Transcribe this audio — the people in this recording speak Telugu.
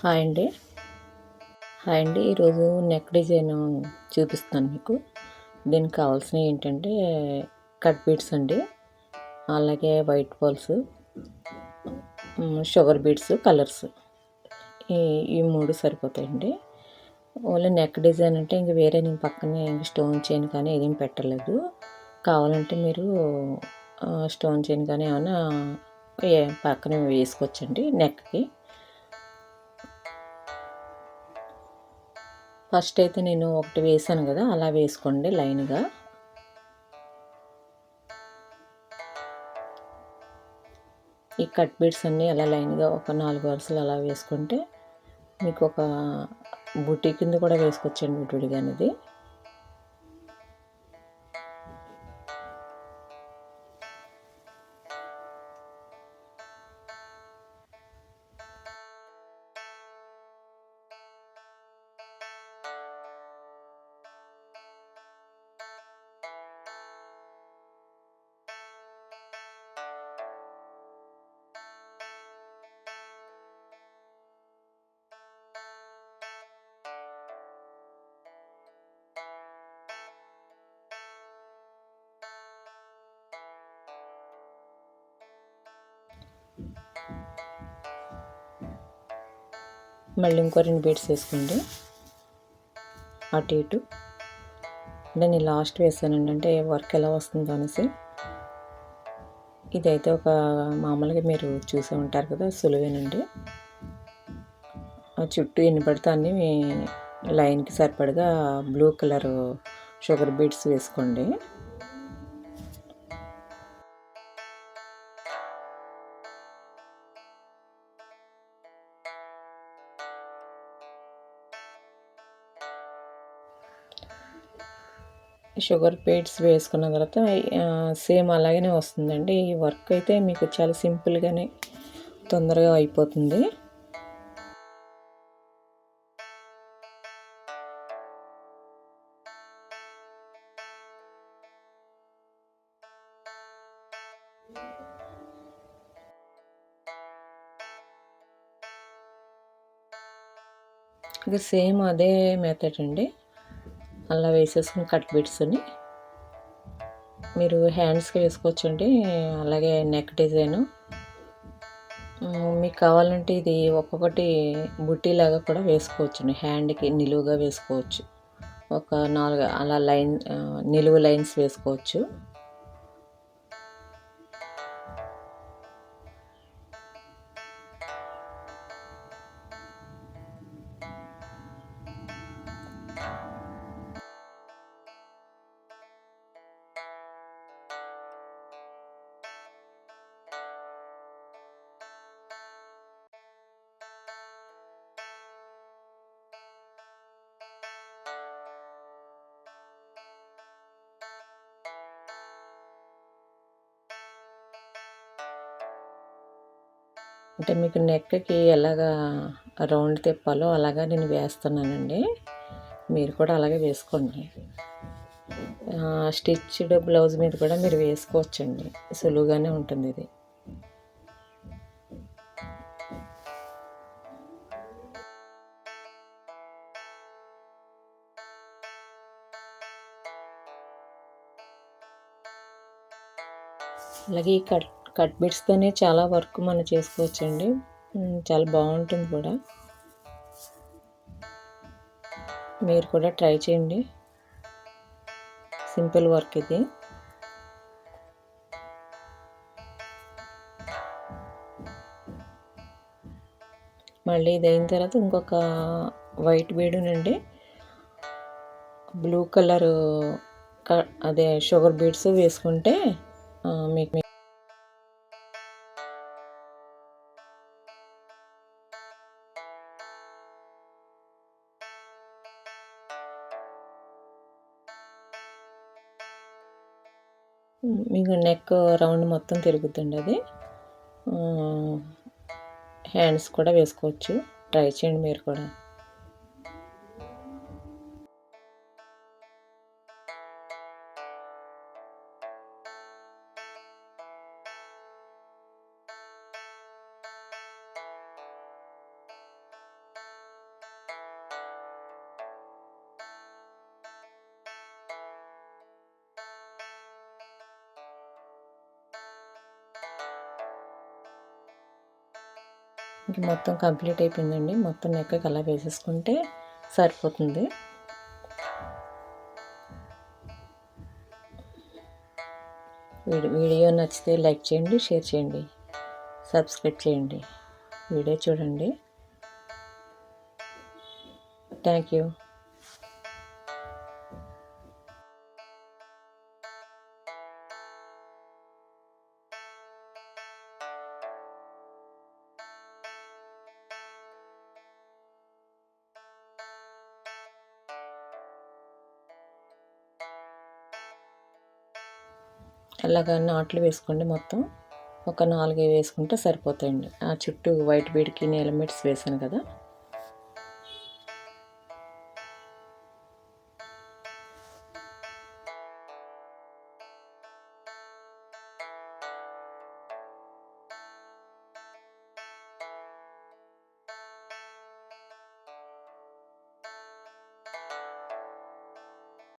హాయ్ అండి. ఈరోజు నెక్ డిజైన్ చూపిస్తాను మీకు. దీనికి కావాల్సినవి ఏంటంటే కట్ బీడ్స్ అండి, అలాగే white balls, sugar beads, colours. ఈ ఈ 3 సరిపోతాయండి. ఓన్లీ నెక్ డిజైన్ అంటే ఇంక వేరే నేను పక్కనే స్టోన్ చైన్ కానీ ఏదేం పెట్టలేదు. కావాలంటే మీరు స్టోన్ చైన్ కానీ ఏమైనా పక్కన వేసుకోవచ్చండి నెక్కి. ఫస్ట్ అయితే నేను ఒకటి వేసాను కదా, అలా వేసుకోండి లైన్గా. ఈ కట్ బీడ్స్ అన్నీ అలా లైన్గా ఒక 4 వరుసలు అలా వేసుకుంటే మీకు ఒక బుటీ కింద కూడా వేసుకోవచ్చండి విడివిడిగా అనేది. మళ్ళీ ఇంకో 2 బీడ్స్ వేసుకోండి అటు ఇటు. అంటే నేను లాస్ట్ వేసానండి, అంటే వర్క్ ఎలా వస్తుందో అనేసి. ఇదైతే ఒక మామూలుగా మీరు చూసే ఉంటారు కదా, సులువేనండి. చుట్టూ ఎన్ని పడితే అన్నీ లైన్కి సరిపడగా బ్లూ కలర్ షుగర్ బీడ్స్ వేసుకోండి. షుగర్ బీడ్స్ వేసుకున్న తర్వాత సేమ్ అలాగనే వస్తుందండి. ఈ వర్క్ అయితే మీకు చాలా సింపుల్గానే తొందరగా అయిపోతుంది. ఇక సేమ్ అదే మెథడ్ అండి. అలా వేసేసుకుని కట్ బీడ్స్ని మీరు హ్యాండ్స్కి వేసుకోవచ్చండి. అలాగే నెక్ డిజైను మీకు కావాలంటే ఇది ఒక్కొక్కటి బుట్టీలాగా కూడా వేసుకోవచ్చండి. హ్యాండ్కి నిలువుగా వేసుకోవచ్చు. ఒక 4 అలా నిలువు లైన్స్ వేసుకోవచ్చు. అంటే మీకు నెక్కి ఎలాగా రౌండ్ తిప్పాలో అలాగా నేను వేస్తున్నానండి. మీరు కూడా అలాగే వేసుకోండి. స్టిచ్డ్ బ్లౌజ్ మీద కూడా మీరు వేసుకోవచ్చండి, సులువుగానే ఉంటుంది ఇది. అలాగే ఈ కట్ బిట్స్తోనే చాలా వర్క్ మనం చేసుకోవచ్చండి. చాలా బాగుంటుంది కూడా. మీరు కూడా ట్రై చేయండి. సింపుల్ వర్క్ ఇది. మళ్ళీ ఇది అయిన తర్వాత ఇంకొక వైట్ బీడు నుండి బ్లూ కలర్ అదే షుగర్ బీడ్స్ వేసుకుంటే మీకు నెక్ రౌండ్ మొత్తం తిరుగుతుంది అది. హ్యాండ్స్ కూడా వేసుకోవచ్చు. ట్రై చేయండి మీరు కూడా. ఇంక మొత్తం కంప్లీట్ అయిపోయిందండి. మొత్తం నెక్కకి అలా వేసేసుకుంటే సరిపోతుంది. వీడియో నచ్చితే లైక్ చేయండి, షేర్ చేయండి, సబ్స్క్రైబ్ చేయండి. వీడియో చూడండి. Thank you. అలాగా నాట్లు వేసుకోండి. మొత్తం ఒక 4 వేసుకుంటే సరిపోతాయండి. ఆ చుట్టూ వైట్ బీడ్కి నీలం బీడ్స్ వేసాను కదా,